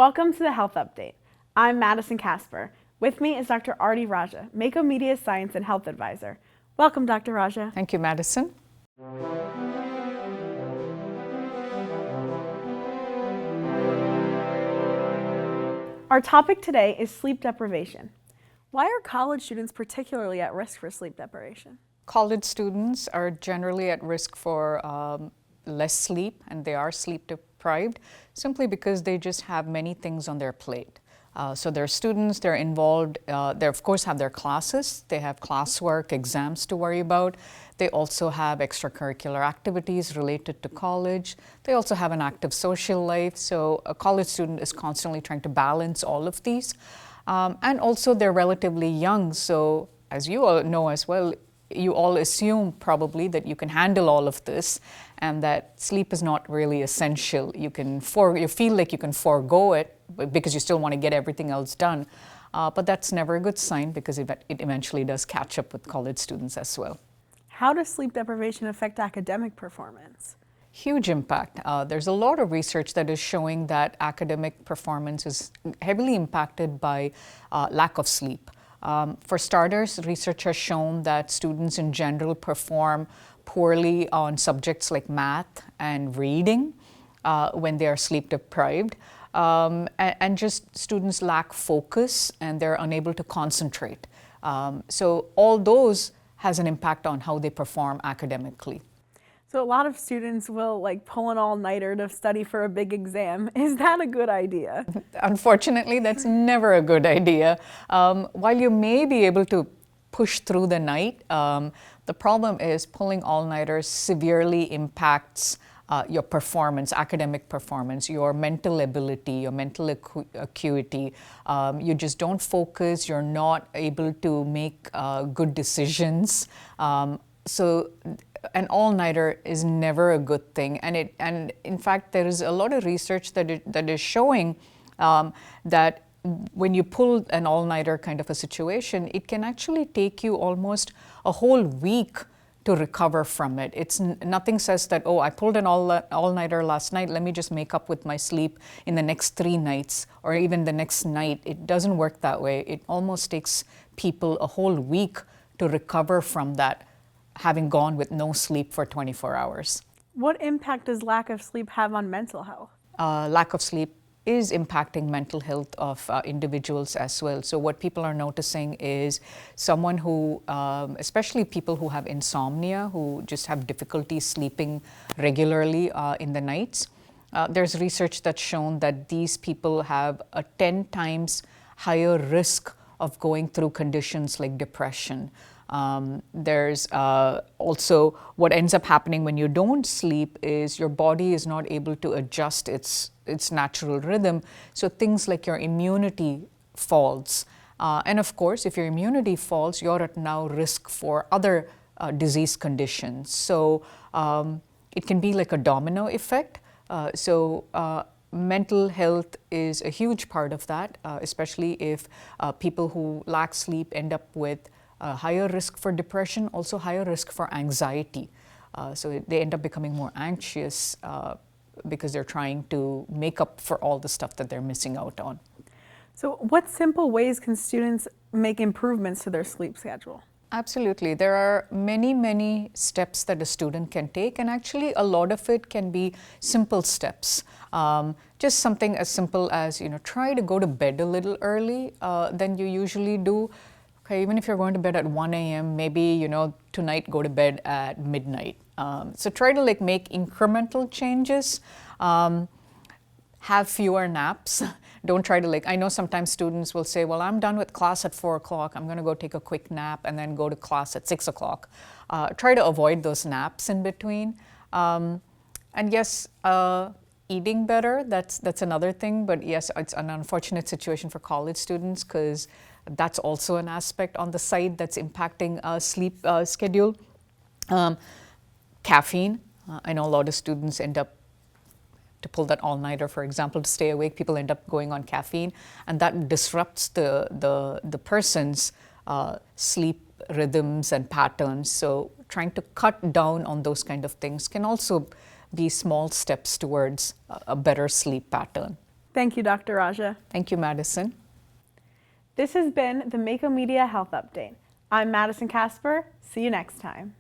Welcome to the Health Update. I'm Madison Kasper. With me is Dr. Aarti Raja, Mako Media Science and Health Advisor. Welcome, Dr. Raja. Thank you, Madison. Our topic today is sleep deprivation. Why are college students particularly at risk for sleep deprivation? College students are generally at risk for less sleep, and they are sleep deprived simply because they just have many things on their plate. So they're students, they're involved, they of course have their classes, they have classwork, exams to worry about. They also have extracurricular activities related to college. They also have an active social life. So a college student is constantly trying to balance all of these. And also they're relatively young, so as you all know as well, you all assume probably that you can handle all of this and that sleep is not really essential. You feel like you can forego it because you still want to get everything else done. But that's never a good sign because it eventually does catch up with college students as well. How does sleep deprivation affect academic performance? Huge impact. There's a lot of research that is showing that academic performance is heavily impacted by lack of sleep. For starters, research has shown that students in general perform poorly on subjects like math and reading when they are sleep deprived. And just students lack focus and they're unable to concentrate. So all those has an impact on how they perform academically. So a lot of students will pull an all-nighter to study for a big exam. Is that a good idea? Unfortunately, that's never a good idea. While you may be able to push through the night, the problem is pulling all-nighters severely impacts your performance, academic performance, your mental ability, your mental acuity. You just don't focus, you're not able to make good decisions. So an all-nighter is never a good thing, and in fact there is a lot of research that is showing that when you pull an all-nighter kind of a situation, it can actually take you almost a whole week to recover from it. Nothing says that, oh, I pulled an all-nighter last night, let me just make up with my sleep in the next 3 nights or even the next night. It doesn't work that way. It almost takes people a whole week to recover from that, having gone with no sleep for 24 hours. What impact does lack of sleep have on mental health? Lack of sleep is impacting mental health of individuals as well. So what people are noticing is someone who, especially people who have insomnia, who just have difficulty sleeping regularly in the nights. There's research that's shown that these people have a 10 times higher risk of going through conditions like depression. There's also what ends up happening when you don't sleep is your body is not able to adjust its natural rhythm. So things like your immunity falls. And of course, if your immunity falls, you're at now risk for other disease conditions. So it can be like a domino effect. Mental health is a huge part of that, especially if people who lack sleep end up with higher risk for depression, also higher risk for anxiety. So they end up becoming more anxious because they're trying to make up for all the stuff that they're missing out on. So what simple ways can students make improvements to their sleep schedule? Absolutely. There are many, many steps that a student can take, and actually a lot of it can be simple steps. Just something as simple as, try to go to bed a little early than you usually do. Okay, even if you're going to bed at 1 a.m., maybe, tonight go to bed at midnight. So try to make incremental changes. Have fewer naps. Don't try to I know sometimes students will say, well, I'm done with class at 4 o'clock. I'm going to go take a quick nap and then go to class at 6 o'clock. Try to avoid those naps in between. And yes, eating better, that's another thing. But yes, it's an unfortunate situation for college students because that's also an aspect on the side that's impacting sleep schedule. Caffeine. I know a lot of students end up to pull that all-nighter, for example, to stay awake. People end up going on caffeine, and that disrupts the person's sleep rhythms and patterns. So trying to cut down on those kind of things can also be small steps towards a better sleep pattern. Thank you, Dr. Raja. Thank you, Madison. This has been the Mako Media Health Update. I'm Madison Kasper. See you next time.